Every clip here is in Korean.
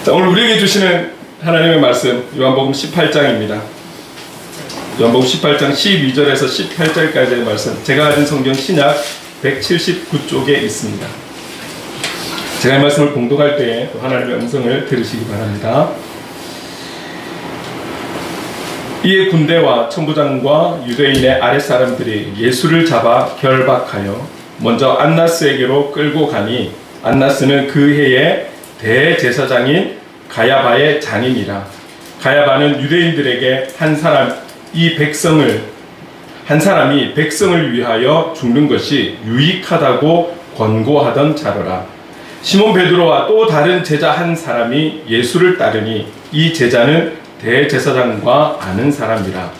자, 오늘 우리에게 주시는 하나님의 말씀 요한복음 18장입니다. 요한복음 18장 12절에서 18절까지의 말씀, 제가 가진 성경 신약 179쪽에 있습니다. 제가 이 말씀을 공독할 때에 하나님의 음성을 들으시기 바랍니다. 이에 군대와 천부장과 유대인의 아랫사람들이 예수를 잡아 결박하여 먼저 안나스에게로 끌고 가니, 안나스는 그 해의 대제사장인 가야바의 장인이라. 가야바는 유대인들에게 한 사람이 백성을 위하여 죽는 것이 유익하다고 권고하던 자로라. 시몬 베드로와 또 다른 제자 한 사람이 예수를 따르니, 이 제자는 대제사장과 아는 사람이라.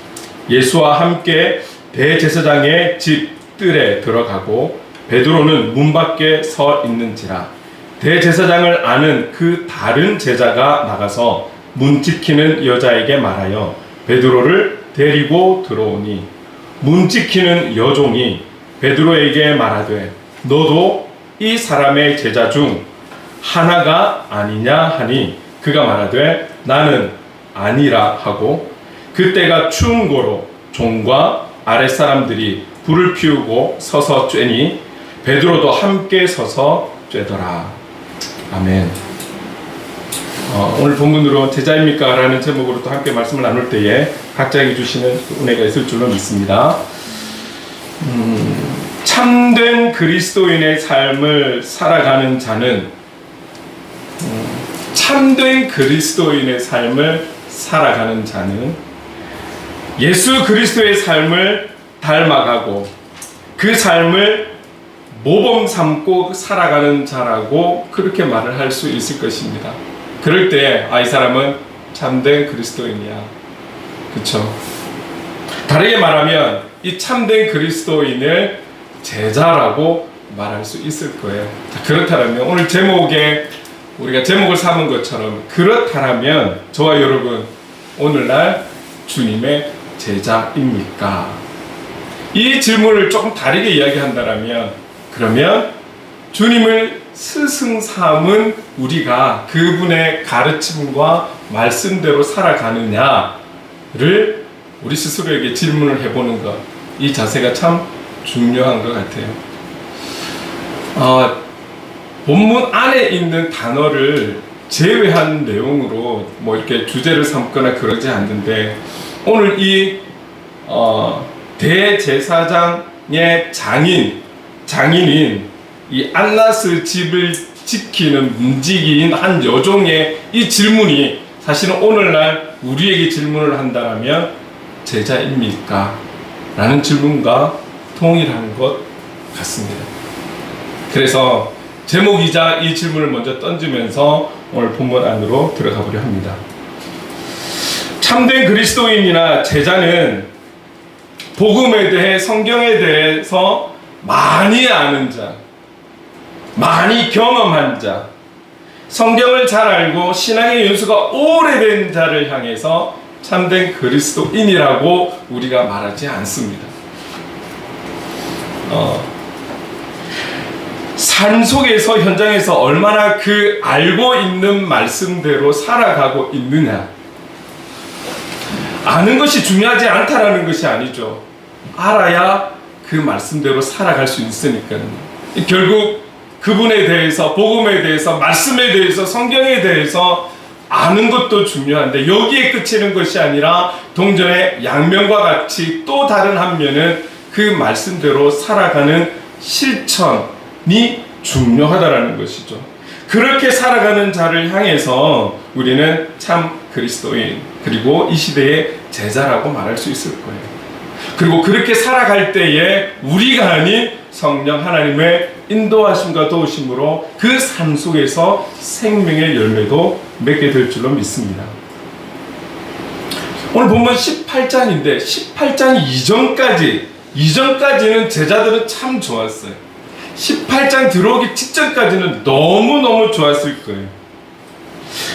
예수와 함께 대제사장의 집 뜰에 들어가고 베드로는 문 밖에 서 있는지라. 대제사장을 아는 그 다른 제자가 나가서 문 지키는 여자에게 말하여 베드로를 데리고 들어오니, 문 지키는 여종이 베드로에게 말하되 너도 이 사람의 제자 중 하나가 아니냐 하니, 그가 말하되 나는 아니라 하고, 그때가 추운 고로 종과 아랫사람들이 불을 피우고 서서 쬐니 베드로도 함께 서서 쬐더라. 아멘. 오늘 본문으로 제자입니까? 라는 제목으로 또 함께 말씀을 나눌 때에 각자에게 주시는 은혜가 있을 줄로 믿습니다. 참된 그리스도인의 삶을 살아가는 자는 참된 그리스도인의 삶을 살아가는 자는 예수 그리스도의 삶을 닮아가고 그 삶을 모범 삼고 살아가는 자라고 그렇게 말을 할 수 있을 것입니다. 그럴 때 이 사람은 참된 그리스도인이야. 그렇죠? 다르게 말하면 이 참된 그리스도인을 제자라고 말할 수 있을 거예요. 자, 그렇다면 오늘 제목에 우리가 제목을 삼은 것처럼, 그렇다면 저와 여러분 오늘날 주님의 제자입니까? 이 질문을 조금 다르게 이야기한다면, 그러면 주님을 스승 삼은 우리가 그분의 가르침과 말씀대로 살아가느냐를 우리 스스로에게 질문을 해보는 것, 이 자세가 참 중요한 것 같아요. 본문 안에 있는 단어를 제외한 내용으로 뭐 이렇게 주제를 삼거나 그러지 않는데, 오늘 이 대제사장의 장인인 이 안나스 집을 지키는 문지기인 한 여종의 이 질문이 사실은 오늘날 우리에게 질문을 한다면 제자입니까? 라는 질문과 동일한 것 같습니다. 그래서 제목이자 이 질문을 먼저 던지면서 오늘 본문 안으로 들어가 보려 합니다. 참된 그리스도인이나 제자는 복음에 대해, 성경에 대해서 많이 아는 자, 많이 경험한 자, 성경을 잘 알고 신앙의 연수가 오래된 자를 향해서 참된 그리스도인이라고 우리가 말하지 않습니다. 삶 속에서, 현장에서 얼마나 그 알고 있는 말씀대로 살아가고 있느냐, 아는 것이 중요하지 않다라는 것이 아니죠. 알아야 그 말씀대로 살아갈 수 있으니까요. 결국 그분에 대해서, 복음에 대해서, 말씀에 대해서, 성경에 대해서 아는 것도 중요한데, 여기에 그치는 것이 아니라 동전의 양면과 같이 또 다른 한 면은 그 말씀대로 살아가는 실천이 중요하다라는 것이죠. 그렇게 살아가는 자를 향해서 우리는 참 그리스도인, 그리고 이 시대의 제자라고 말할 수 있을 거예요. 그리고 그렇게 살아갈 때에 우리가 아닌 성령 하나님의 인도하심과 도우심으로 그 삶 속에서 생명의 열매도 맺게 될 줄로 믿습니다. 오늘 본문 18장인데 18장 이전까지는 제자들은 참 좋았어요. 18장 들어오기 직전까지는 너무너무 좋았을 거예요.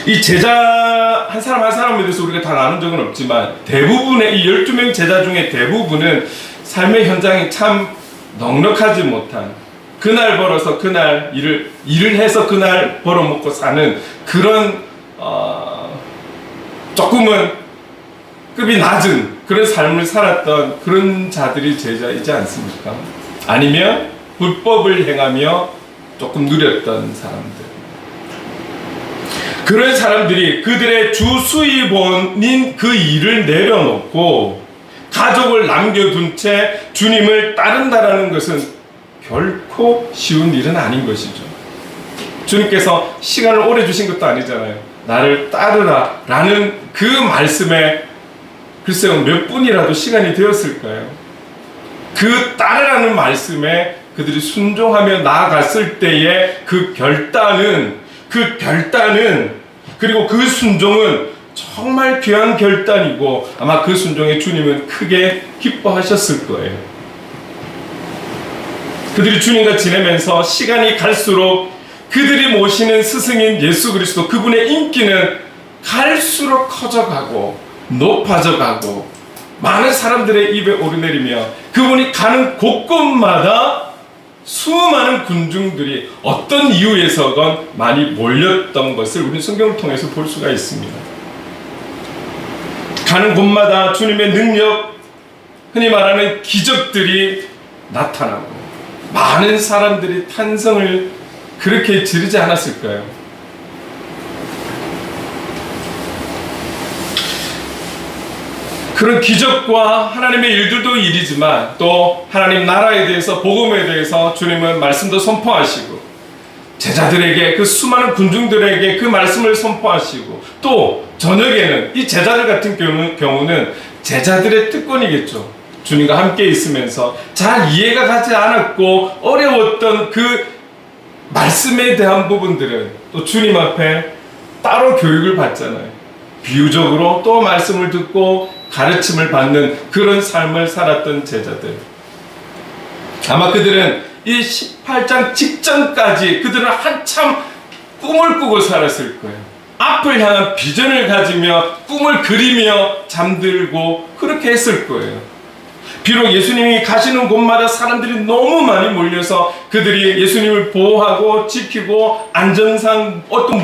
이 제자 한 사람 한 사람에 대해서 우리가 다 나눈 적은 없지만, 대부분의 이 12명 제자 중에 대부분은 삶의 현장이 참 넉넉하지 못한, 그날 벌어서 그날 일을 해서 그날 벌어먹고 사는 그런 조금은 급이 낮은 그런 삶을 살았던 그런 자들이 제자이지 않습니까? 아니면 불법을 행하며 조금 누렸던 사람들. 그런 사람들이 그들의 주 수입원인 그 일을 내려놓고 가족을 남겨둔 채 주님을 따른다라는 것은 결코 쉬운 일은 아닌 것이죠. 주님께서 시간을 오래 주신 것도 아니잖아요. 나를 따르라 라는 그 말씀에 글쎄요 몇 분이라도 시간이 되었을까요? 그 따르라는 말씀에 그들이 순종하며 나아갔을 때의 그 결단은 그리고 그 순종은 정말 귀한 결단이고 아마 그 순종에 주님은 크게 기뻐하셨을 거예요. 그들이 주님과 지내면서 시간이 갈수록 그들이 모시는 스승인 예수 그리스도 그분의 인기는 갈수록 커져가고 높아져가고 많은 사람들의 입에 오르내리며 그분이 가는 곳곳마다 수많은 군중들이 어떤 이유에서건 많이 몰렸던 것을 우리 성경을 통해서 볼 수가 있습니다. 가는 곳마다 주님의 능력, 흔히 말하는 기적들이 나타나고 많은 사람들이 탄성을 그렇게 지르지 않았을까요? 그런 기적과 하나님의 일들도 일이지만 또 하나님 나라에 대해서 복음에 대해서 주님은 말씀도 선포하시고 제자들에게 그 수많은 군중들에게 그 말씀을 선포하시고 또 저녁에는 이 제자들 같은 경우는 제자들의 특권이겠죠. 주님과 함께 있으면서 잘 이해가 가지 않았고 어려웠던 그 말씀에 대한 부분들은 또 주님 앞에 따로 교육을 받잖아요. 비유적으로 또 말씀을 듣고 가르침을 받는 그런 삶을 살았던 제자들. 아마 그들은 이 18장 직전까지 그들은 한참 꿈을 꾸고 살았을 거예요. 앞을 향한 비전을 가지며 꿈을 그리며 잠들고 그렇게 했을 거예요. 비록 예수님이 가시는 곳마다 사람들이 너무 많이 몰려서 그들이 예수님을 보호하고 지키고 안전상 어떤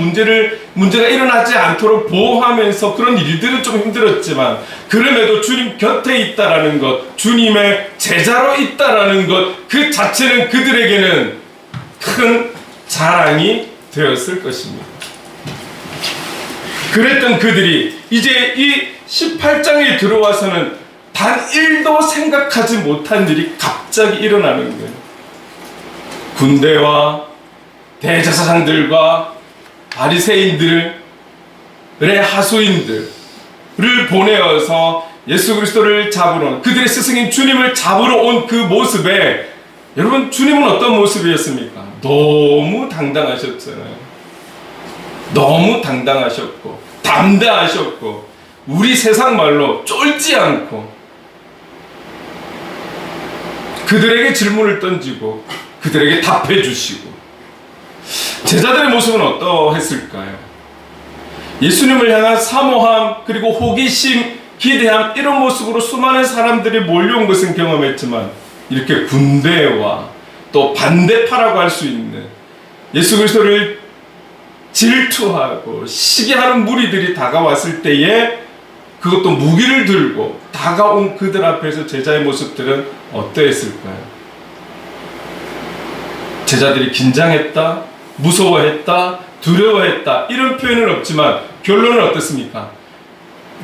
문제가 일어나지 않도록 보호하면서 그런 일들은 좀 힘들었지만 그럼에도 주님 곁에 있다라는 것, 주님의 제자로 있다라는 것 그 자체는 그들에게는 큰 자랑이 되었을 것입니다. 그랬던 그들이 이제 이 18장에 들어와서는 단 1도 생각하지 못한 일이 갑자기 일어나는 거예요. 군대와 대제사장들과 바리새인들의 하수인들을 보내어서 예수 그리스도를 잡으러 그들의 스승인 주님을 잡으러 온 그 모습에 여러분 주님은 어떤 모습이었습니까? 너무 당당하셨잖아요. 너무 당당하셨고 담대하셨고 우리 세상 말로 쫄지 않고 그들에게 질문을 던지고 그들에게 답해 주시고 제자들의 모습은 어떠했을까요? 예수님을 향한 사모함 그리고 호기심, 기대함 이런 모습으로 수많은 사람들이 몰려온 것은 경험했지만 이렇게 군대와 또 반대파라고 할 수 있는 예수 그리스도를 질투하고 시기하는 무리들이 다가왔을 때에 그것도 무기를 들고 다가온 그들 앞에서 제자의 모습들은 어떠했을까요? 제자들이 긴장했다, 무서워했다, 두려워했다 이런 표현은 없지만 결론은 어떻습니까?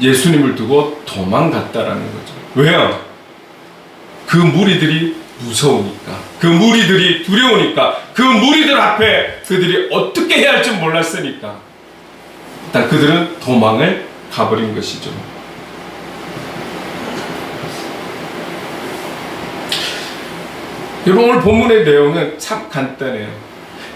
예수님을 두고 도망갔다라는 거죠. 왜요? 그 무리들이 무서우니까, 그 무리들이 두려우니까, 그 무리들 앞에 그들이 어떻게 해야 할지 몰랐으니까 일단 그들은 도망을 가버린 것이죠. 여러분 오늘 본문의 내용은 참 간단해요.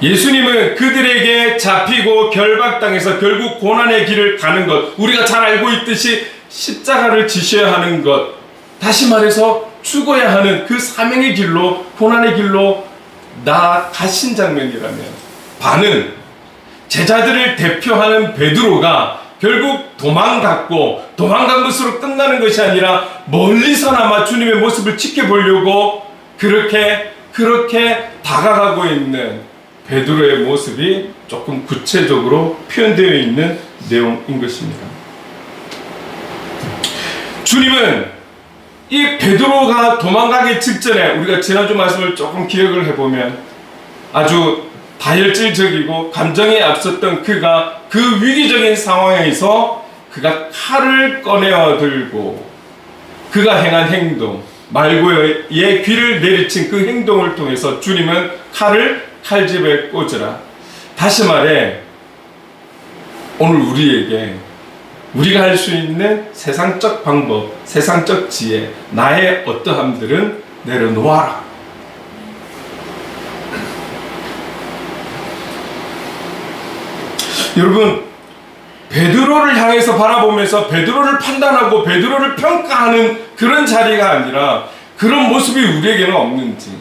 예수님은 그들에게 잡히고 결박당해서 결국 고난의 길을 가는 것, 우리가 잘 알고 있듯이 십자가를 지셔야 하는 것, 다시 말해서 죽어야 하는 그 사명의 길로, 고난의 길로 나아가신 장면이라면 반은 제자들을 대표하는 베드로가 결국 도망갔고 도망간 것으로 끝나는 것이 아니라 멀리서나마 주님의 모습을 지켜보려고 그렇게 다가가고 있는 베드로의 모습이 조금 구체적으로 표현되어 있는 내용인 것입니다. 주님은 이 베드로가 도망가기 직전에 우리가 지난주 말씀을 조금 기억을 해보면 아주 다혈질적이고 감정에 앞섰던 그가 그 위기적인 상황에서 그가 칼을 꺼내어 들고 그가 행한 행동, 말고의 귀를 내리친 그 행동을 통해서 주님은 칼을 칼집에 꽂으라. 다시 말해 오늘 우리에게 우리가 할 수 있는 세상적 방법, 세상적 지혜, 나의 어떠함들은 내려놓아라. 여러분, 베드로를 향해서 바라보면서 베드로를 판단하고 베드로를 평가하는 그런 자리가 아니라 그런 모습이 우리에게는 없는지,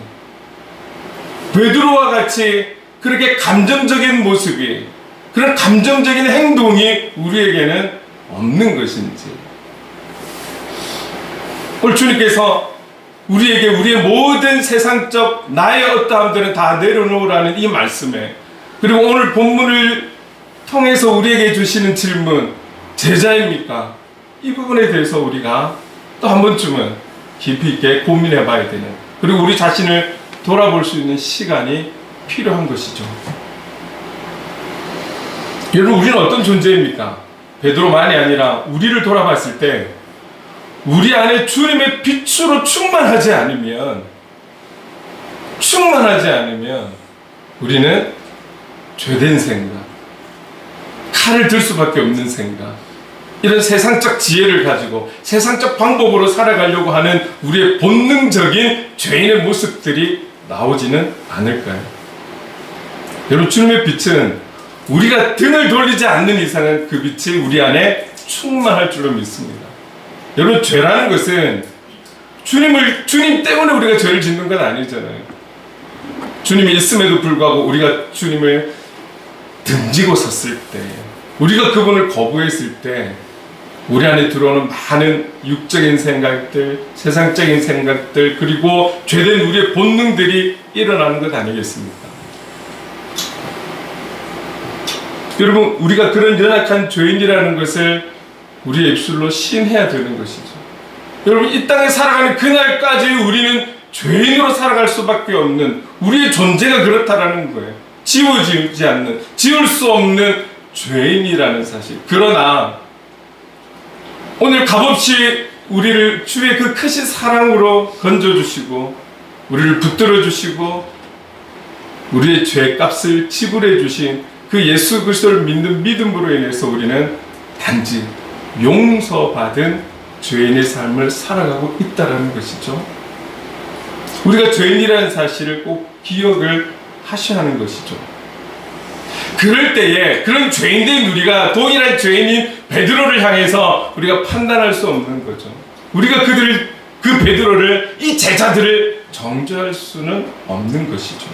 베드로와 같이 그렇게 감정적인 모습이, 그런 감정적인 행동이 우리에게는 없는 것인지, 오늘 주님께서 우리에게 우리의 모든 세상적 나의 어떠함들은 다 내려놓으라는 이 말씀에, 그리고 오늘 본문을 통해서 우리에게 주시는 질문, 제자입니까? 이 부분에 대해서 우리가 또 한 번쯤은 깊이 있게 고민해 봐야 되는, 그리고 우리 자신을 돌아볼 수 있는 시간이 필요한 것이죠. 여러분, 우리는 어떤 존재입니까? 베드로만이 아니라 우리를 돌아봤을 때 우리 안에 주님의 빛으로 충만하지 않으면 우리는 죄된 생각, 칼을 들 수밖에 없는 생각, 이런 세상적 지혜를 가지고 세상적 방법으로 살아가려고 하는 우리의 본능적인 죄인의 모습들이 나오지는 않을까요? 여러분, 주님의 빛은 우리가 등을 돌리지 않는 이상은 그 빛이 우리 안에 충만할 줄로 믿습니다. 여러분, 죄라는 것은 주님 때문에 우리가 죄를 짓는 건 아니잖아요. 주님이 있음에도 불구하고 우리가 주님을 등지고 섰을 때, 우리가 그분을 거부했을 때 우리 안에 들어오는 많은 육적인 생각들, 세상적인 생각들, 그리고 죄된 우리의 본능들이 일어나는 것 아니겠습니까? 여러분, 우리가 그런 연약한 죄인이라는 것을 우리의 입술로 시인해야 되는 것이죠. 여러분, 이 땅에 살아가는 그날까지 우리는 죄인으로 살아갈 수밖에 없는, 우리의 존재가 그렇다라는 거예요. 지워지지 않는, 지울 수 없는 죄인이라는 사실. 그러나 오늘 값없이 우리를 주의 그 크신 사랑으로 건져주시고 우리를 붙들어 주시고 우리의 죄값을 지불해 주신 그 예수 그리스도를 믿는 믿음으로 인해서 우리는 단지 용서받은 죄인의 삶을 살아가고 있다는 것이죠. 우리가 죄인이라는 사실을 꼭 기억을 하셔야 하는 것이죠. 그럴 때에 그런 죄인된 우리가 동일한 죄인인 베드로를 향해서 우리가 판단할 수 없는 거죠. 우리가 그 베드로를, 이 제자들을 정죄할 수는 없는 것이죠.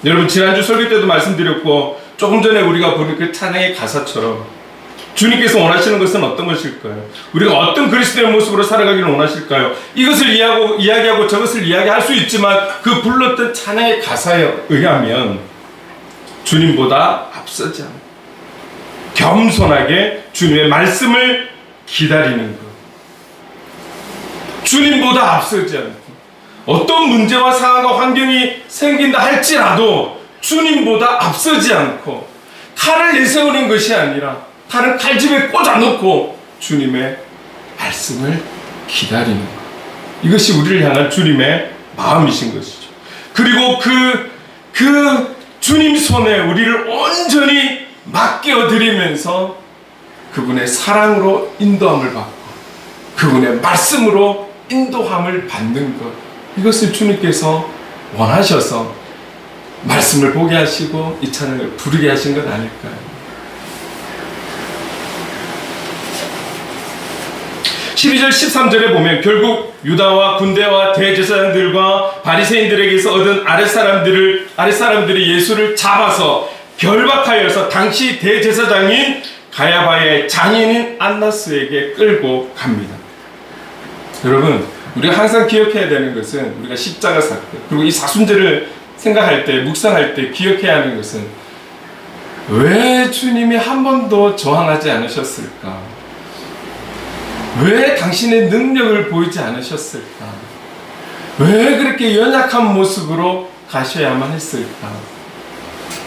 여러분, 지난주 설교 때도 말씀드렸고 조금 전에 우리가 보는 그 찬양의 가사처럼 주님께서 원하시는 것은 어떤 것일까요? 우리가 어떤 그리스도의 모습으로 살아가기를 원하실까요? 이것을 이야기하고 저것을 이야기할 수 있지만 그 불렀던 찬양의 가사에 의하면 주님보다 앞서지 않고 겸손하게 주님의 말씀을 기다리는 것, 주님보다 앞서지 않고 어떤 문제와 상황과 환경이 생긴다 할지라도 주님보다 앞서지 않고 칼을 내세우는 것이 아니라 칼은 칼집에 꽂아놓고 주님의 말씀을 기다리는 것, 이것이 우리를 향한 주님의 마음이신 것이죠. 그리고 그 주님 손에 우리를 온전히 맡겨드리면서 그분의 사랑으로 인도함을 받고 그분의 말씀으로 인도함을 받는 것, 이것을 주님께서 원하셔서 말씀을 보게 하시고 이 찬양을 부르게 하신 것 아닐까요? 12절 13절에 보면 결국 유다와 군대와 대제사장들과 바리새인들에게서 얻은 아랫사람들이 예수를 잡아서 결박하여서 당시 대제사장인 가야바의 장인인 안나스에게 끌고 갑니다. 여러분, 우리가 항상 기억해야 되는 것은 우리가 십자가 사건, 그리고 이 사순절을 생각할 때, 묵상할 때 기억해야 하는 것은 왜 주님이 한 번도 저항하지 않으셨을까? 왜 당신의 능력을 보이지 않으셨을까? 왜 그렇게 연약한 모습으로 가셔야만 했을까?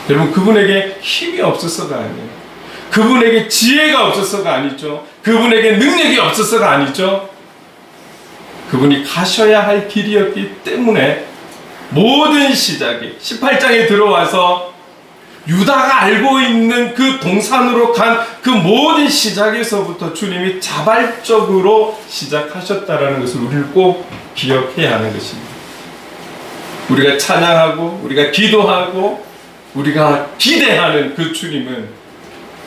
여러분, 그분에게 힘이 없어서가 아니에요. 그분에게 지혜가 없어서가 아니죠. 그분에게 능력이 없어서가 아니죠. 그분이 가셔야 할 길이었기 때문에 모든 시작이 18장에 들어와서 유다가 알고 있는 그 동산으로 간 그 모든 시작에서부터 주님이 자발적으로 시작하셨다라는 것을 우리는 꼭 기억해야 하는 것입니다. 우리가 찬양하고 우리가 기도하고 우리가 기대하는 그 주님은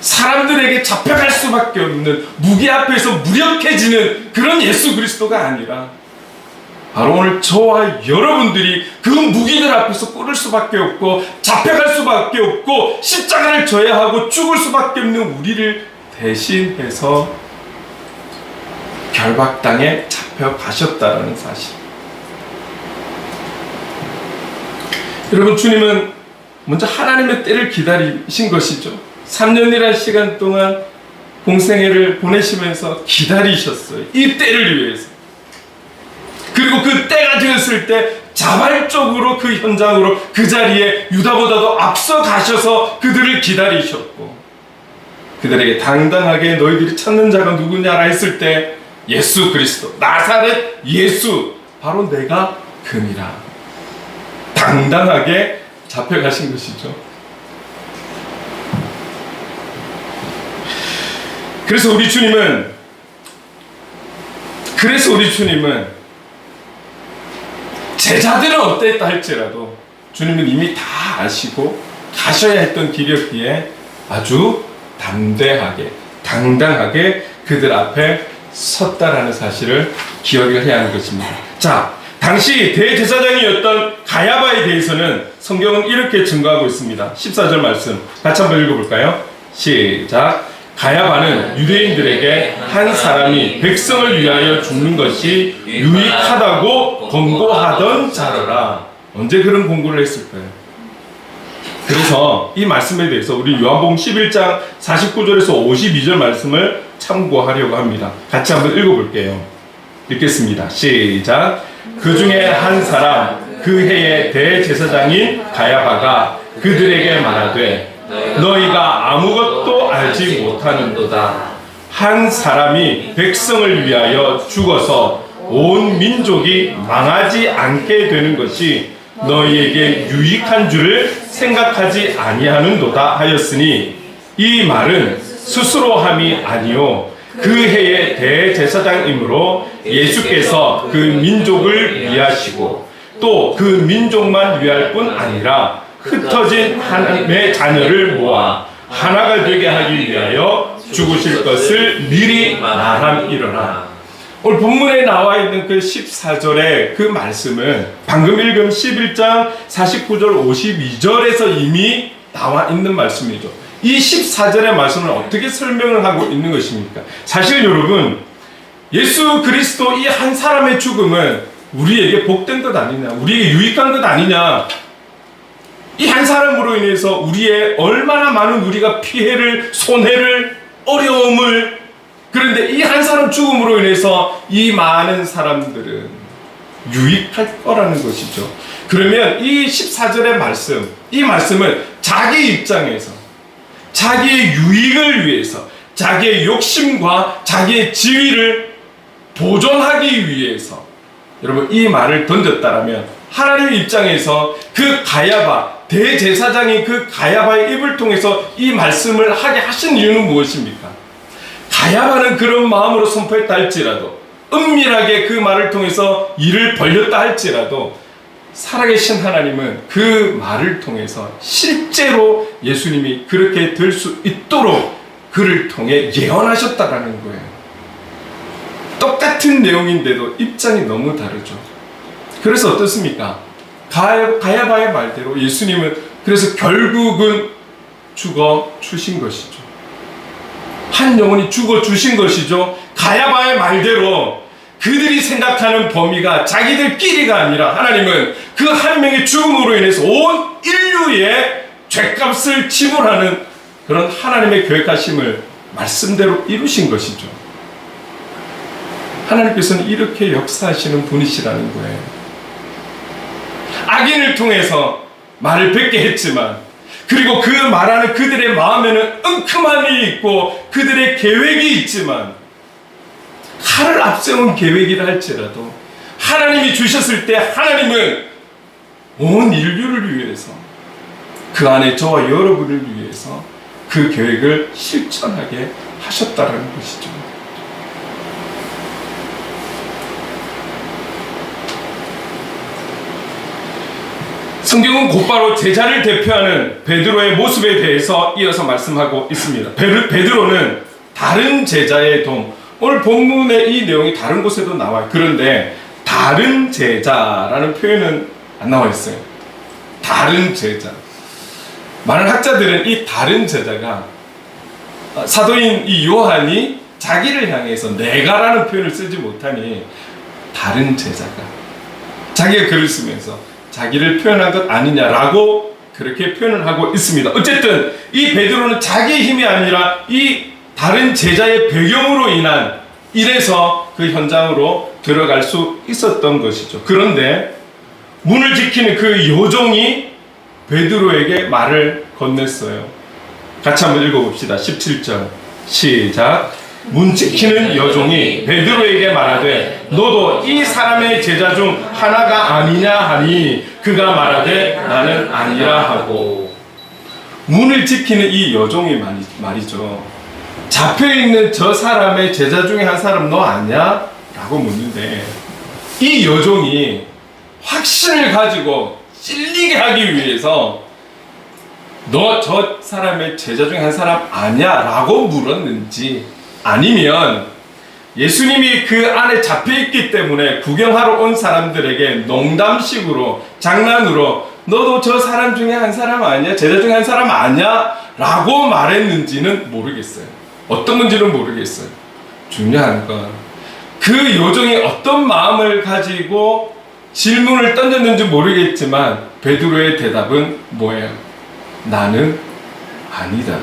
사람들에게 잡혀갈 수밖에 없는 무기 앞에서 무력해지는 그런 예수 그리스도가 아니라 바로 오늘 저와 여러분들이 그 무기들 앞에서 꿇을 수밖에 없고 잡혀갈 수밖에 없고 십자가를 져야 하고 죽을 수밖에 없는 우리를 대신해서 결박당에 잡혀가셨다라는 사실. 여러분, 주님은 먼저 하나님의 때를 기다리신 것이죠. 3년이라는 시간 동안 공생애를 보내시면서 기다리셨어요. 이 때를 위해서. 그리고 그 때가 되었을 때 자발적으로 그 현장으로 그 자리에 유다보다도 앞서 가셔서 그들을 기다리셨고, 그들에게 당당하게 너희들이 찾는 자가 누구냐라 했을 때 예수 그리스도 나사렛 예수 바로 내가 그니라 당당하게 잡혀가신 것이죠. 그래서 우리 주님은 제자들은 어땠다 할지라도 주님은 이미 다 아시고 가셔야 했던 길이었기에 아주 담대하게 당당하게 그들 앞에 섰다라는 사실을 기억을 해야 하는 것입니다. 자, 당시 대제사장이었던 가야바에 대해서는 성경은 이렇게 증거하고 있습니다. 14절 말씀 같이 한번 읽어볼까요? 시작. 가야바는 유대인들에게 한 사람이 백성을 위하여 죽는 것이 유익하다고 권고하던 자로라. 언제 그런 권고를 했을까요? 그래서 이 말씀에 대해서 우리 요한복음 11장 49절에서 52절 말씀을 참고하려고 합니다. 같이 한번 읽어볼게요. 읽겠습니다. 시작. 그 중에 한 사람 그 해의 대제사장인 가야바가 그들에게 말하되 너희가 아무것도 알지 못하는도다. 한 사람이 백성을 위하여 죽어서 온 민족이 망하지 않게 되는 것이 너희에게 유익한 줄을 생각하지 아니하는도다 하였으니 이 말은 스스로 함이 아니요 그 해의 대제사장이므로 예수께서 그 민족을 위하시고 또 그 민족만 위할 뿐 아니라 흩어진 하나님의 자녀를 모아 하나가 되게 하기 위하여 죽으실 것을 미리 말함이로라. 오늘 본문에 나와 있는 그 14절의 그 말씀은 방금 읽은 11장 49절 52절에서 이미 나와 있는 말씀이죠. 이 14절의 말씀을 어떻게 설명을 하고 있는 것입니까? 사실 여러분, 예수 그리스도 이 한 사람의 죽음은 우리에게 복된 것 아니냐, 우리에게 유익한 것 아니냐, 이 한 사람으로 인해서 우리의 얼마나 많은 우리가 피해를, 손해를, 어려움을, 그런데 이 한 사람 죽음으로 인해서 이 많은 사람들은 유익할 거라는 것이죠. 그러면 이 14절의 말씀, 이 말씀은 자기 입장에서 자기의 유익을 위해서 자기의 욕심과 자기의 지위를 보존하기 위해서 여러분 이 말을 던졌다라면 하나님의 입장에서 그 가야바 대제사장이 그 가야바의 입을 통해서 이 말씀을 하게 하신 이유는 무엇입니까? 가야바는 그런 마음으로 선포했다 할지라도, 은밀하게 그 말을 통해서 일을 벌렸다 할지라도, 살아계신 하나님은 그 말을 통해서 실제로 예수님이 그렇게 될 수 있도록 그를 통해 예언하셨다라는 거예요. 똑같은 내용인데도 입장이 너무 다르죠. 그래서 어떻습니까? 가야바의 말대로 예수님은 그래서 결국은 죽어 주신 것이죠. 한 영혼이 죽어 주신 것이죠. 가야바의 말대로 그들이 생각하는 범위가 자기들끼리가 아니라 하나님은 그 한 명의 죽음으로 인해서 온 인류의 죄값을 지불하는 그런 하나님의 계획하심을 말씀대로 이루신 것이죠. 하나님께서는 이렇게 역사하시는 분이시라는 거예요. 악인을 통해서 말을 뱉게 했지만, 그리고 그 말하는 그들의 마음에는 은큼함이 있고 그들의 계획이 있지만, 칼을 앞세운 계획이라 할지라도 하나님이 주셨을 때 하나님은 온 인류를 위해서, 그 안에 저와 여러분을 위해서 그 계획을 실천하게 하셨다라는 것이죠. 성경은 곧바로 제자를 대표하는 베드로의 모습에 대해서 이어서 말씀하고 있습니다. 베드로는 다른 제자의 돔, 오늘 본문의 이 내용이 다른 곳에도 나와요. 그런데 다른 제자라는 표현은 안 나와 있어요. 다른 제자. 많은 학자들은 이 다른 제자가 사도인 이 요한이 자기를 향해서 내가라는 표현을 쓰지 못하니 다른 제자가 자기가 글을 쓰면서 자기를 표현한 것 아니냐라고 그렇게 표현을 하고 있습니다. 어쨌든 이 베드로는 자기의 힘이 아니라 이 다른 제자의 배경으로 인한 이래서 그 현장으로 들어갈 수 있었던 것이죠. 그런데 문을 지키는 그 요종이 베드로에게 말을 건넸어요. 같이 한번 읽어봅시다. 17절 시작. 문 지키는 여종이 베드로에게 말하되 너도 이 사람의 제자 중 하나가 아니냐 하니 그가 말하되 나는 아니라 하고. 문을 지키는 이 여종이 말이죠. 잡혀있는 저 사람의 제자 중에 한 사람 너 아니야? 라고 묻는데 이 여종이 확신을 가지고 찔리게 하기 위해서 너 저 사람의 제자 중에 한 사람 아니야? 라고 물었는지, 아니면 예수님이 그 안에 잡혀있기 때문에 구경하러 온 사람들에게 농담식으로 장난으로 너도 저 사람 중에 한 사람 아니야? 제자 중에 한 사람 아니야? 라고 말했는지는 모르겠어요. 어떤 건지는 모르겠어요. 중요한 건 그 요종이 어떤 마음을 가지고 질문을 던졌는지 모르겠지만 베드로의 대답은 뭐예요? 나는 아니다.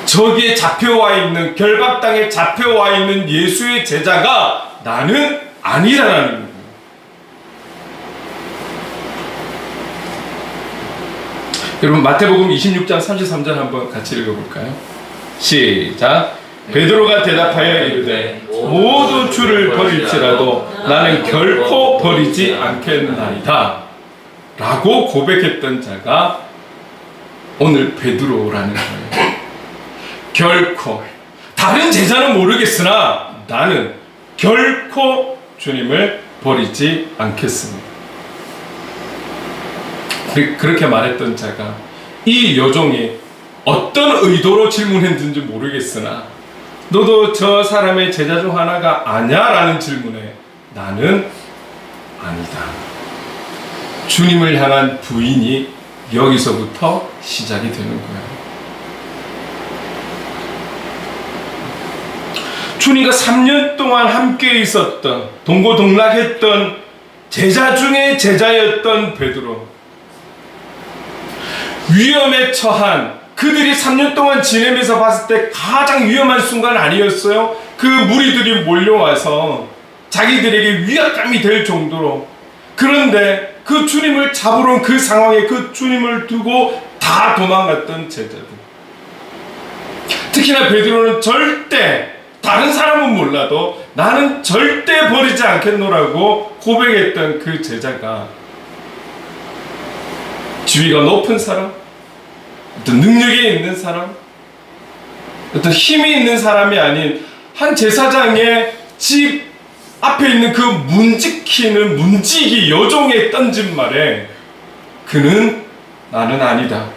저기에 잡혀와 있는, 결박당에 잡혀와 있는 예수의 제자가 나는 아니라는 거예요. 여러분 마태복음 26장 33절 한번 같이 읽어볼까요? 시작. 베드로가 대답하여 이르되 모두 주를 버릴지라도 나는 결코 버리지 않겠나이다 라고 고백했던 자가 오늘 베드로라는 거예요. 결코, 다른 제자는 모르겠으나 나는 결코 주님을 버리지 않겠습니다. 그렇게 말했던 자가 이 여종이 어떤 의도로 질문했는지 모르겠으나 너도 저 사람의 제자 중 하나가 아냐? 라는 질문에 나는 아니다. 주님을 향한 부인이 여기서부터 시작이 되는 거예요. 주님과 3년 동안 함께 있었던, 동고동락했던 제자 중에 제자였던 베드로, 위험에 처한, 그들이 3년 동안 지내면서 봤을 때 가장 위험한 순간 아니었어요? 그 무리들이 몰려와서 자기들에게 위압감이 될 정도로. 그런데 그 주님을 잡으러 온 그 상황에 그 주님을 두고 다 도망갔던 제자들, 특히나 베드로는 절대, 다른 사람은 몰라도 나는 절대 버리지 않겠노라고 고백했던 그 제자가 지위가 높은 사람, 어떤 능력이 있는 사람, 어떤 힘이 있는 사람이 아닌 한 제사장의 집 앞에 있는 그 문지키는 문지기 여종에 던진 말에 그는 나는 아니다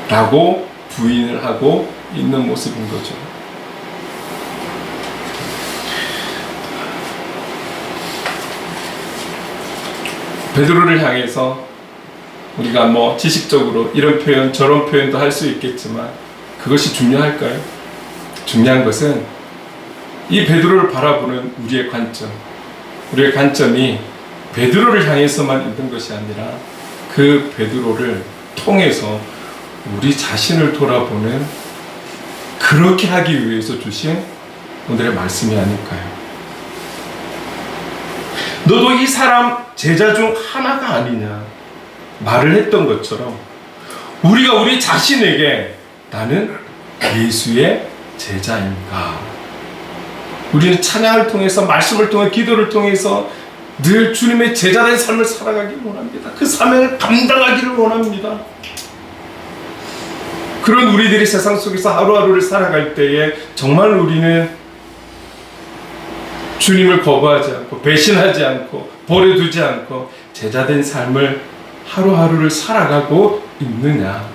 라고 부인을 하고 있는 모습인 거죠. 베드로를 향해서 우리가 뭐 지식적으로 이런 표현 저런 표현도 할 수 있겠지만 그것이 중요할까요? 중요한 것은 이 베드로를 바라보는 우리의 관점이 베드로를 향해서만 있는 것이 아니라 그 베드로를 통해서 우리 자신을 돌아보는, 그렇게 하기 위해서 주신 오늘의 말씀이 아닐까요? 너도 이 사람 제자 중 하나가 아니냐 말을 했던 것처럼, 우리가 우리 자신에게 나는 예수의 제자인가? 우리는 찬양을 통해서, 말씀을 통해, 기도를 통해서 늘 주님의 제자된 삶을 살아가길 원합니다. 그 사명을 감당하기를 원합니다. 그런 우리들이 세상 속에서 하루하루를 살아갈 때에 정말 우리는 주님을 거부하지 않고, 배신하지 않고, 버려두지 않고 제자된 삶을 하루하루를 살아가고 있느냐.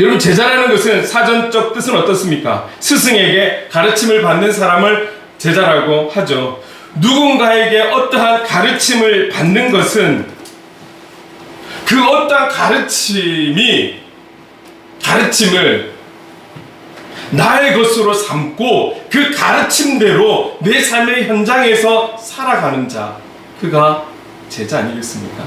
여러분, 제자라는 것은 사전적 뜻은 어떻습니까? 스승에게 가르침을 받는 사람을 제자라고 하죠. 누군가에게 어떠한 가르침을 받는 것은 그 어떠한 가르침을 나의 것으로 삼고 그 가르침대로 내 삶의 현장에서 살아가는 자, 그가 제자 아니겠습니까?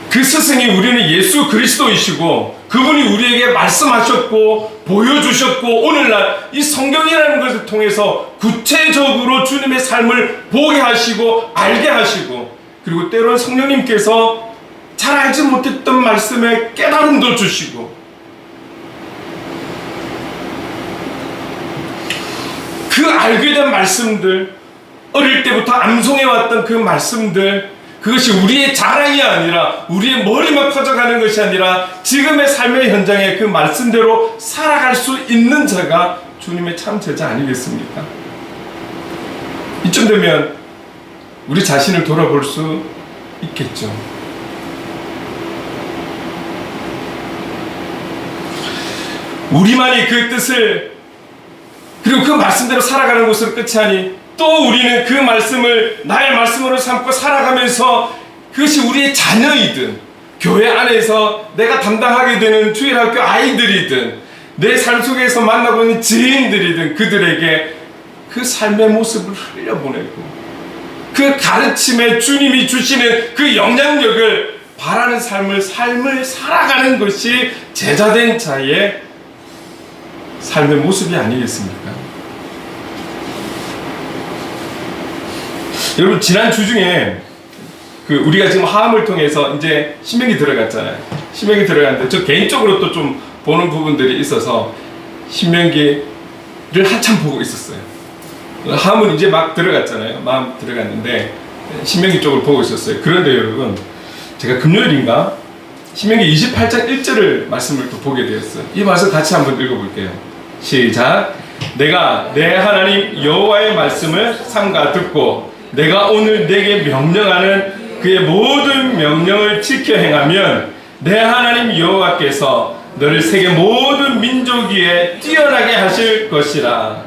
그 스승이 우리는 예수 그리스도이시고, 그분이 우리에게 말씀하셨고 보여주셨고, 오늘날 이 성경이라는 것을 통해서 구체적으로 주님의 삶을 보게 하시고 알게 하시고, 그리고 때로는 성령님께서 잘 알지 못했던 말씀에 깨달음도 주시고, 그 알게 된 말씀들, 어릴 때부터 암송해왔던 그 말씀들, 그것이 우리의 자랑이 아니라, 우리의 머리만 커져가는 것이 아니라 지금의 삶의 현장에 그 말씀대로 살아갈 수 있는 자가 주님의 참 제자 아니겠습니까? 이쯤 되면 우리 자신을 돌아볼 수 있겠죠. 우리만이 그 뜻을, 그리고 그 말씀대로 살아가는 것으로 끝이 아니, 또 우리는 그 말씀을 나의 말씀으로 삼고 살아가면서, 그것이 우리의 자녀이든, 교회 안에서 내가 담당하게 되는 주일학교 아이들이든, 내 삶 속에서 만나고 있는 지인들이든, 그들에게 그 삶의 모습을 흘려보내고, 그 가르침에 주님이 주시는 그 영향력을 바라는 삶을 살아가는 것이 제자된 자의 삶의 모습이 아니겠습니까? 여러분, 지난 주 중에 우리가 지금 하함을 통해서 이제 신명기 들어갔잖아요. 신명기 들어갔는데 저 개인적으로 또 좀 보는 부분들이 있어서 신명기를 한참 보고 있었어요. 하함은 이제 막 들어갔잖아요. 막 들어갔는데 신명기 쪽을 보고 있었어요. 그런데 여러분, 제가 금요일인가 신명기 28장 1절을 말씀을 또 보게 되었어요. 이 말씀 같이 한번 읽어볼게요. 시작. 내가 내 하나님 여호와의 말씀을 삼가 듣고 내가 오늘 내게 명령하는 그의 모든 명령을 지켜 행하면 내 하나님 여호와께서 너를 세계 모든 민족 위에 뛰어나게 하실 것이라.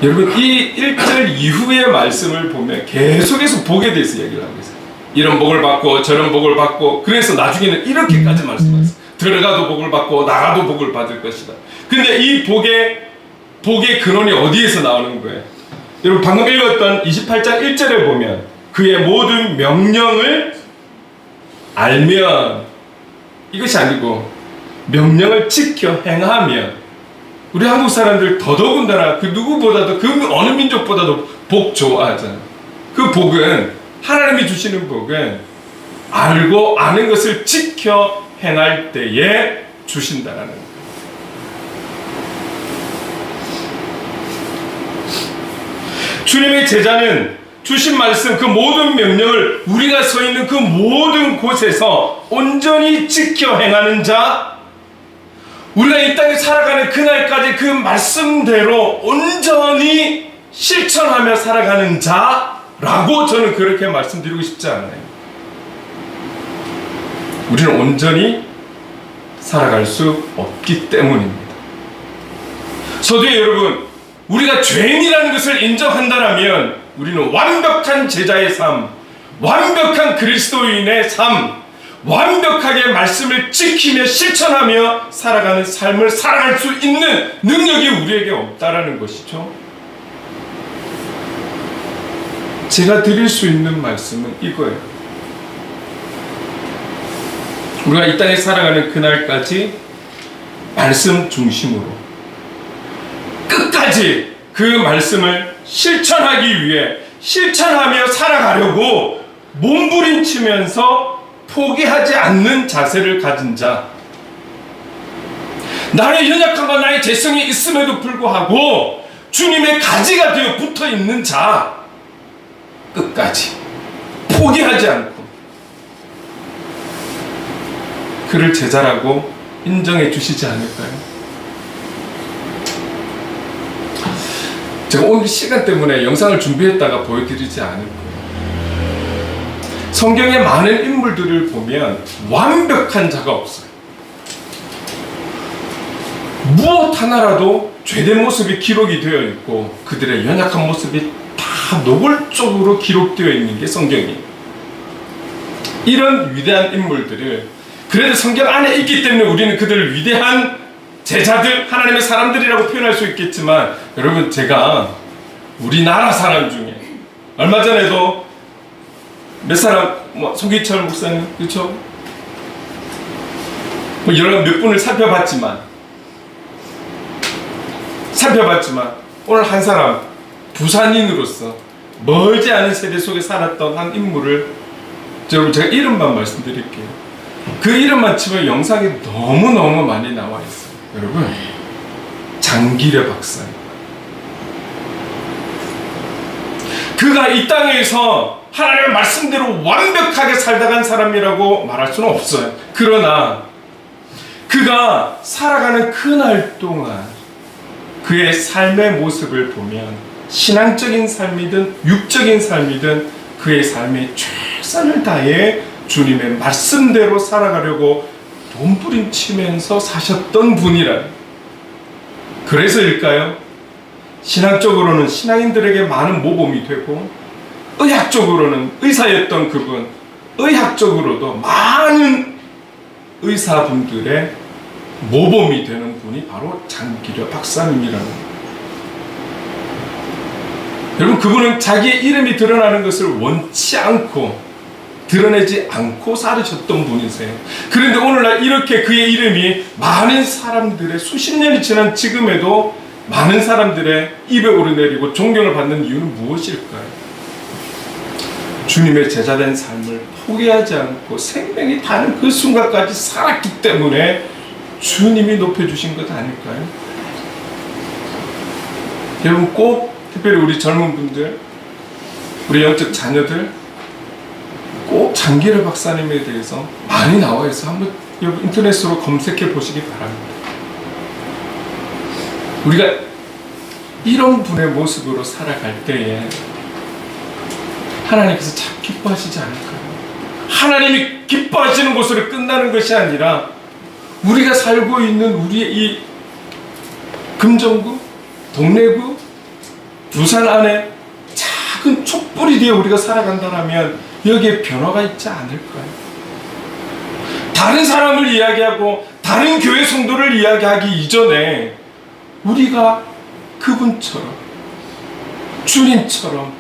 여러분, 이 1절 이후의 말씀을 보면 계속해서 복에 대해서 얘기를 하고 있어요. 이런 복을 받고 저런 복을 받고, 그래서 나중에는 이렇게까지 말씀하셨어요. 들어가도 복을 받고 나가도 복을 받을 것이다. 근데 이 복의 근원이 어디에서 나오는 거예요? 여러분, 방금 읽었던 28장 1절에 보면 그의 모든 명령을 알면, 이것이 아니고 명령을 지켜 행하면, 우리 한국 사람들 더더군다나 그 누구보다도, 그 어느 민족보다도 복 좋아하잖아요. 그 복은, 하나님이 주시는 복은 알고 아는 것을 지켜 행할 때에 주신다라는 거예요. 주님의 제자는 주신 말씀, 그 모든 명령을 우리가 서 있는 그 모든 곳에서 온전히 지켜 행하는 자, 우리가 이 땅에 살아가는 그날까지 그 말씀대로 온전히 실천하며 살아가는 자라고 저는 그렇게 말씀드리고 싶지 않아요. 우리는 온전히 살아갈 수 없기 때문입니다. 서두에 여러분, 우리가 죄인이라는 것을 인정한다면 우리는 완벽한 제자의 삶, 완벽한 그리스도인의 삶, 완벽하게 말씀을 지키며 실천하며 살아가는 삶을 살아갈 수 있는 능력이 우리에게 없다라는 것이죠. 제가 드릴 수 있는 말씀은 이거예요. 우리가 이 땅에 살아가는 그날까지 말씀 중심으로 끝까지 그 말씀을 실천하기 위해 실천하며 살아가려고 몸부림치면서 포기하지 않는 자세를 가진 자, 나의 연약함과 나의 재성이 있음에도 불구하고 주님의 가지가 되어 붙어 있는 자, 끝까지 포기하지 않고 그를 제자라고 인정해 주시지 않을까요? 제가 오늘 시간 때문에 영상을 준비했다가 보여드리지 않을 거예요. 성경의 많은 인물들을 보면 완벽한 자가 없어요. 무엇 하나라도 죄된 모습이 기록이 되어 있고 그들의 연약한 모습이 다 노골적으로 기록되어 있는 게 성경이에요. 이런 위대한 인물들을 그래도 성경 안에 있기 때문에 우리는 그들을 위대한 제자들, 하나님의 사람들이라고 표현할 수 있겠지만, 여러분, 제가 우리나라 사람 중에 얼마 전에도 몇 사람, 송기철 목사님, 그렇죠? 여러 몇 분을 살펴봤지만 오늘 한 사람, 부산인으로서 멀지 않은 세대 속에 살았던 한 인물을 여러분 제가 이름만 말씀드릴게요. 그 이름만 치면 영상에 너무너무 많이 나와 있어요. 여러분, 장기려 박사님. 그가 이 땅에서 하나님의 말씀대로 완벽하게 살다 간 사람이라고 말할 수는 없어요. 그러나 그가 살아가는 그날 동안 그의 삶의 모습을 보면 신앙적인 삶이든 육적인 삶이든 그의 삶에 최선을 다해 주님의 말씀대로 살아가려고 몸부림치면서 사셨던 분이라. 그래서일까요? 신앙적으로는 신앙인들에게 많은 모범이 되고 의학적으로는 의사였던 그분, 의학적으로도 많은 의사분들의 모범이 되는 분이 바로 장기려 박사님이라고. 여러분, 그분은 자기의 이름이 드러나는 것을 원치 않고 드러내지 않고 살으셨던 분이세요. 그런데 오늘날 이렇게 그의 이름이 많은 사람들의 수십 년이 지난 지금에도 많은 사람들의 입에 오르내리고 존경을 받는 이유는 무엇일까요? 주님의 제자된 삶을 포기하지 않고 생명이 다는 그 순간까지 살았기 때문에 주님이 높여주신 것 아닐까요? 여러분, 꼭 특별히 우리 젊은 분들, 우리 영적 자녀들 꼭 장기려 박사님에 대해서 많이 나와 있어. 한번 여러분 인터넷으로 검색해 보시기 바랍니다. 우리가 이런 분의 모습으로 살아갈 때에 하나님께서 참 기뻐하시지 않을까요? 하나님이 기뻐하시는 곳으로 끝나는 것이 아니라 우리가 살고 있는 우리의 이 금정구, 동래구, 부산 안에 작은 촛불이 되어 우리가 살아간다면 여기에 변화가 있지 않을까요? 다른 사람을 이야기하고 다른 교회 성도를 이야기하기 이전에 우리가 그분처럼, 주님처럼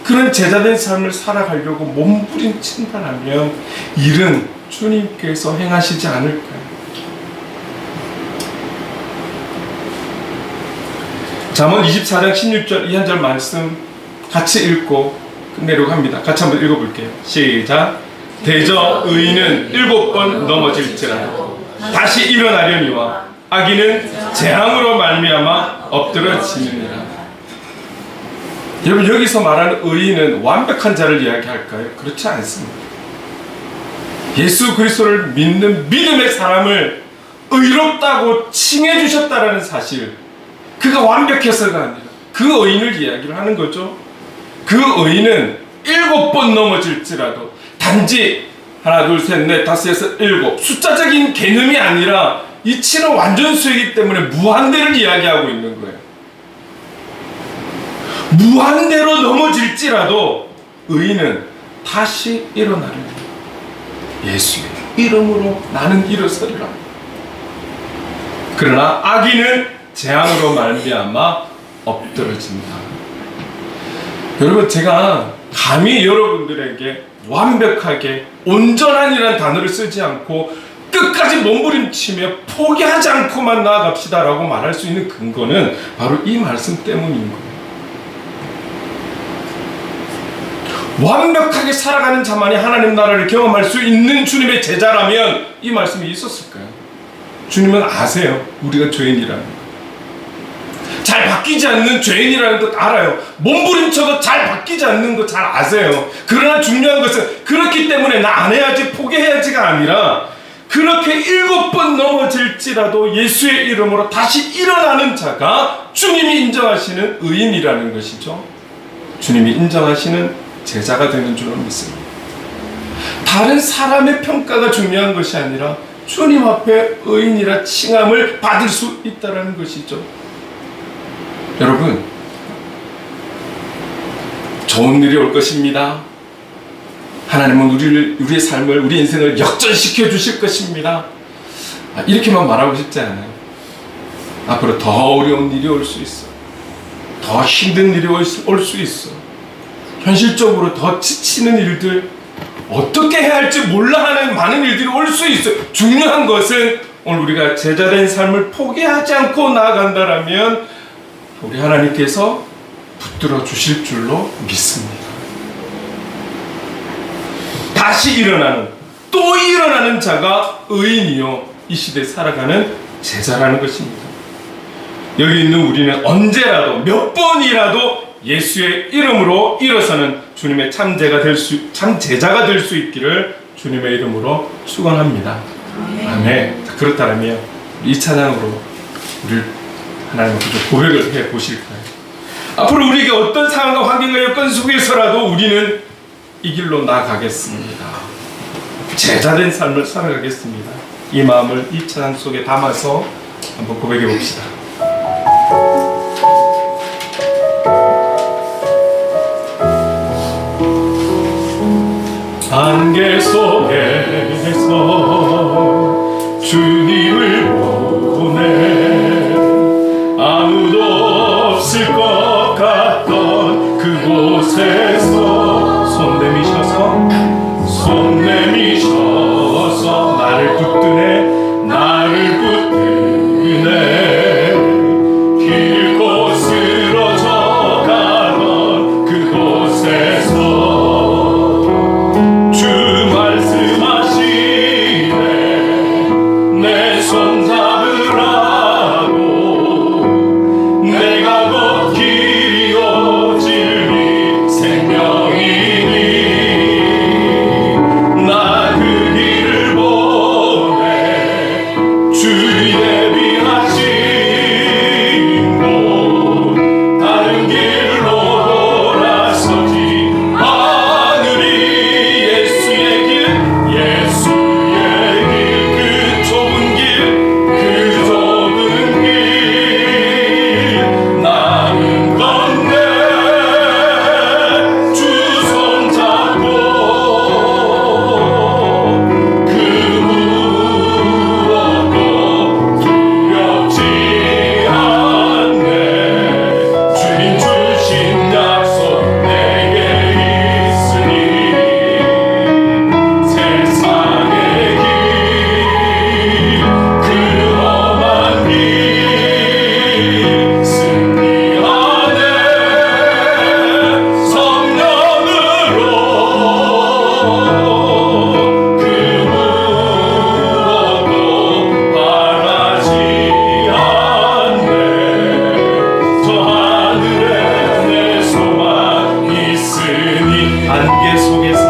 그런 제자된 삶을 살아가려고 몸부림친다면 일은 주님께서 행하시지 않을까요? 잠언 24장 16절 이 한 절 말씀 같이 읽고 끝내려고 합니다. 같이 한번 읽어볼게요. 시작. 대저 의인은 7번 넘어질지라도 다시 일어나려니와 악인은 재앙으로 말미암아 엎드러지느니라. 여러분, 여기서 말하는 의인은 완벽한 자를 이야기할까요? 그렇지 않습니다. 예수 그리스도를 믿는 믿음의 사람을 의롭다고 칭해 주셨다라는 사실, 그가 완벽해서가 아니라 그 의인을 이야기를 하는 거죠. 그 의인은 7번 넘어질지라도 단지 하나, 둘, 셋, 넷, 다섯, 여섯, 일곱 숫자적인 개념이 아니라 이치는 완전수이기 때문에 무한대를 이야기하고 있는 거예요. 무한대로 넘어질지라도 의인은 다시 일어나려. 예수의 이름으로 나는 일어서리라. 그러나 악인은 재앙으로 말미암아 엎드러진다. 여러분, 제가 감히 여러분들에게 완벽하게 온전한이라는 단어를 쓰지 않고 끝까지 몸부림치며 포기하지 않고만 나아갑시다라고 말할 수 있는 근거는 바로 이 말씀 때문인 거예요. 완벽하게 살아가는 자만이 하나님 나라를 경험할 수 있는 주님의 제자라면 이 말씀이 있었을까요? 주님은 아세요. 우리가 죄인이라는 것. 잘 바뀌지 않는 죄인이라는 것 알아요. 몸부림쳐도 잘 바뀌지 않는 것 잘 아세요. 그러나 중요한 것은 그렇기 때문에 나 안 해야지, 포기해야지가 아니라 그렇게 7번 넘어질지라도 예수의 이름으로 다시 일어나는 자가 주님이 인정하시는 의인이라는 것이죠. 주님이 인정하시는 제자가 되는 줄로 믿습니다. 다른 사람의 평가가 중요한 것이 아니라 주님 앞에 의인이라 칭함을 받을 수 있다는 것이죠. 여러분, 좋은 일이 올 것입니다. 하나님은 우리의 삶을, 우리 인생을 역전시켜 주실 것입니다. 이렇게만 말하고 싶지 않아요. 앞으로 더 어려운 일이 올 수 있어. 더 힘든 일이 올 수 있어. 현실적으로 더 지치는 일들, 어떻게 해야 할지 몰라 하는 많은 일들이 올 수 있어요. 중요한 것은 오늘 우리가 제자된 삶을 포기하지 않고 나아간다라면 우리 하나님께서 붙들어 주실 줄로 믿습니다. 다시 일어나는, 또 일어나는 자가 의인이요 이 시대에 살아가는 제자라는 것입니다. 여기 있는 우리는 언제라도 몇 번이라도 예수의 이름으로 일어서는 주님의 참 제자가 될 수 있기를 주님의 이름으로 축원합니다. 아멘. 그렇다면 이 찬양으로 우리 하나님 앞에 고백을 해 보실까요? 앞으로 우리에게 어떤 상황과 환경과 여건 속에서라도 우리는 이 길로 나아가겠습니다. 제자된 삶을 살아가겠습니다. 이 마음을 이 찬양 속에 담아서 한번 고백해 봅시다. 안개 속에서 주님을 보내 아무도 없을 것 같던 그곳에서 손 내미셔서 나를 붙드네 길고 쓰러져 가던 그곳에서 주 말씀하시네 내 손 잡으라고 내가 곧 길이요 진리 생명이니 나 그 길을 보내 주의 대비하신 곳 다른 길로 돌아서지 하늘이 예수의 길 그 좁은 길 나는 건데 주 손 잡고 그 무엇도 두렵지 않네 주님 주신 약속 내게 있으니 세상의 길 그 험한 길 승리하네 성령으로 그 무엇도 바라지 않네 저 하늘에 내 소망 있으니 안개 속에서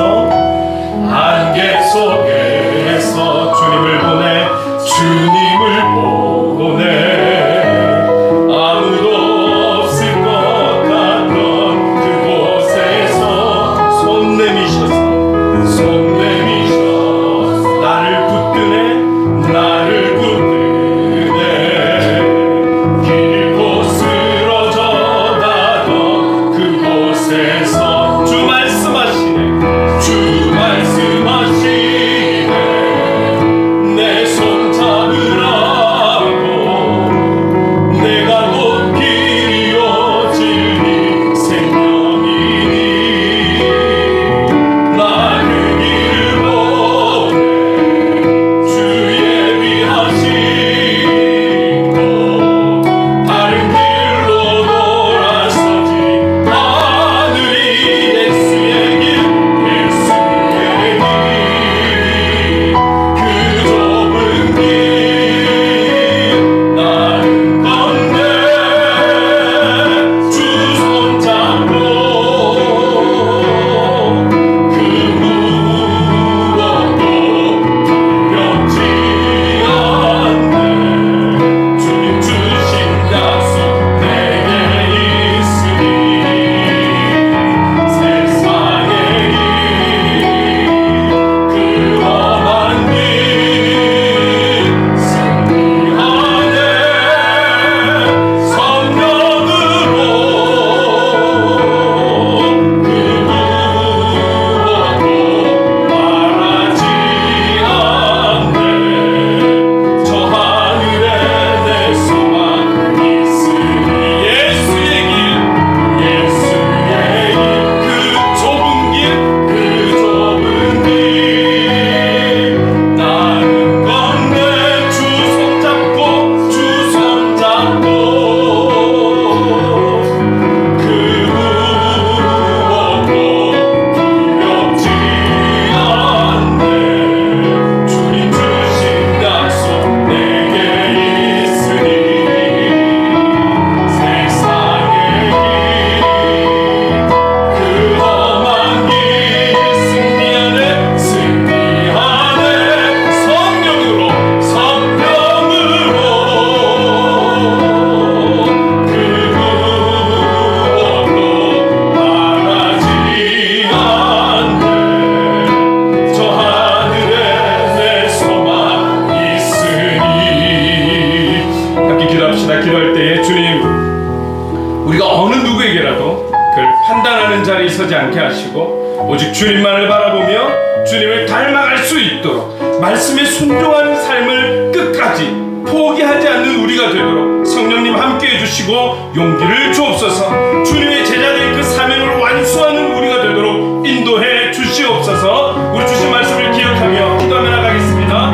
주님을 보내 아무도 없을 것 같던 그곳에서 손 내미셔서 나를 붙드네 길고 쓰러져 가던 그곳에서 주 말씀하시네 서지 않게 하시고 오직 주님만을 바라보며 주님을 닮아갈 수 있도록 말씀에 순종하는 삶을 끝까지 포기하지 않는 우리가 되도록 성령님 함께 해주시고 용기를 주옵소서. 주님의 제자된 그 사명을 완수하는 우리가 되도록 인도해 주시옵소서. 우리 주신 말씀을 기억하며 기도하며 나가겠습니다.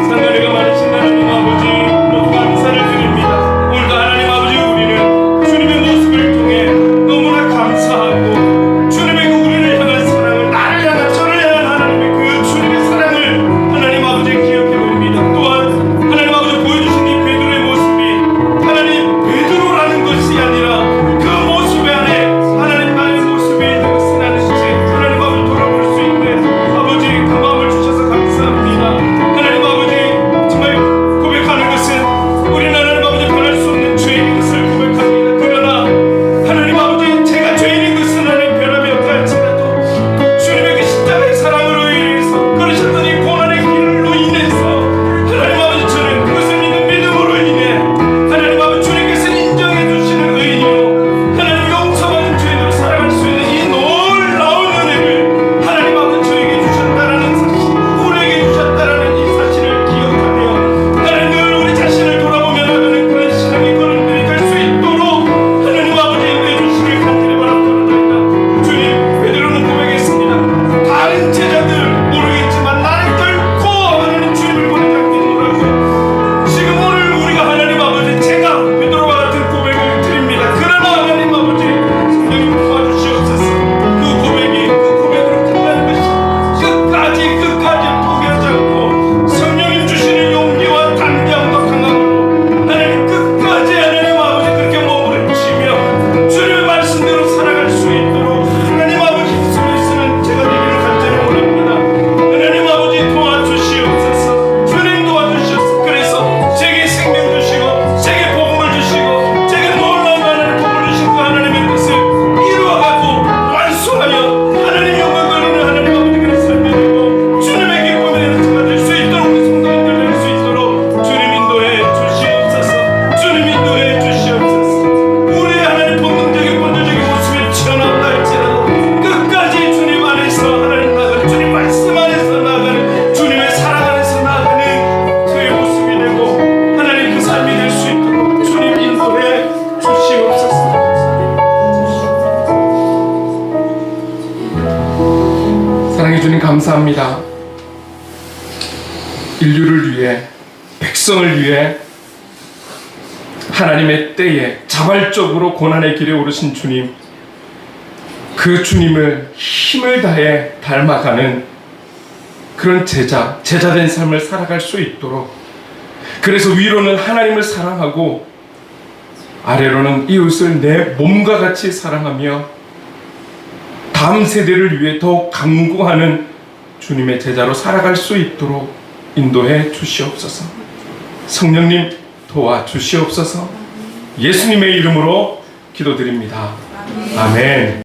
상관이가 많으신 하나님 아버지, 너무 감사를 드립니다. 오늘도 하나님 아버지, 우리는 주님의 모습을 통해 너무나 감사하고 주님의 그 우리를 향한 사랑을, 나를 향한, 저를 향한 하나님의 그 주님의 사랑을 하나님 아버지 기억해 봅니다. 또한 하나님 아버지 보여주신 이 베드로의 모습이 하나님 베드로라는 것이 아니라 그 모습 안에 하나님 나의 모습이 있는 것은 아는지 하나님 아버지 돌아볼 수 있는 아버지 그 마음을 주셔서 감사합니다. 하나님 아버지, 정말 고백하는 것은 우리는 하나님 아버지 변할 수 없는 죄인인 것을 고백합니다. 그러나 하나님 아버지, 제가 죄인인 것은 하나님 변함이 없다 할지라도 주님의 그 십자가의 사랑으로 인해서 걸으셨던 이 고난의 길로 인해서 하나님 아버지, 저는 그것을 믿는 믿음으로 인해 하나님 아버지 주님께서 인정해 주시는 의인이요 하나님 용서받은 죄인으로 살아갈 수 있는 이 놀라운 은혜를 하나님 아버지 저에게 주셨다라는 사실, 우리에게 주셨다라는 이 사실을 기억하며 하나님 늘 우리 자신을 돌아보며 나가는 그런 신앙의 걸음들이 될 수 있도록 하나님 아버지 인도해 주시길 간절히 바랍니다. 주님, 베드로는 고백했습니다. 다른 제자들 모르겠지만 나를 결코 하나님 주님을 보내지 않겠노라고. 지금 오늘 우리가 하나님 아버지, 제가 베드로와 같은 고백을 드립니다. 그러나 하나님 아버지, 성령님 도와주시옵소서. 그 고백으로 끝나는 것이 끝까지 포기하지 않고 성령님 주시는 용기와 담대함과 강함으로 하나님 끝까지 하나님 아버지 그렇게 몸부림치며 주님의 말씀대로 살아갈 수 있도록 하나님 아버지 힘을 쓰는 제가 되기를 간절히 원합니다. 하나님 아버지 도와주시옵소서. 주님 도와주시옵소서. 그래서 제게 생명 주시고 제게 복음을 주시고 제게 놀라운 하나님 복을 주신 그 하나님의 뜻을 이루어가고 완수하여 하나님 영광 돌리는 하나님 아버지 그런 삶이 되고 주님의 기쁨이 되는 자가 될 수 있도록 우리 성도님들 될 수 있도록 주님 인도해 주시옵소서. 주님 인도해 주시옵소서. 우리의 하나님 본능적인 본질적인 모습이 튀어나온다 할지라도 끝까지 주님 안에서 하나님 나가는, 주님 말씀 안에서 나가는, 주님의 사랑 안에서 나가는 그의 모습이 되고 하나님 그 삶이 될 수 있도록 주님 인도해 주시옵소서. 사랑해 주님 감사합니다. 인류를 위해, 백성을 위해 하나님의 때에 자발적으로 고난의 길에 오르신 주님, 그 주님을 힘을 다해 닮아가는 그런 제자된 삶을 살아갈 수 있도록, 그래서 위로는 하나님을 사랑하고 아래로는 이웃을 내 몸과 같이 사랑하며 다음 세대를 위해 더욱 강구하는 주님의 제자로 살아갈 수 있도록 인도해 주시옵소서. 성령님 도와주시옵소서. 예수님의 이름으로 기도드립니다. 아멘.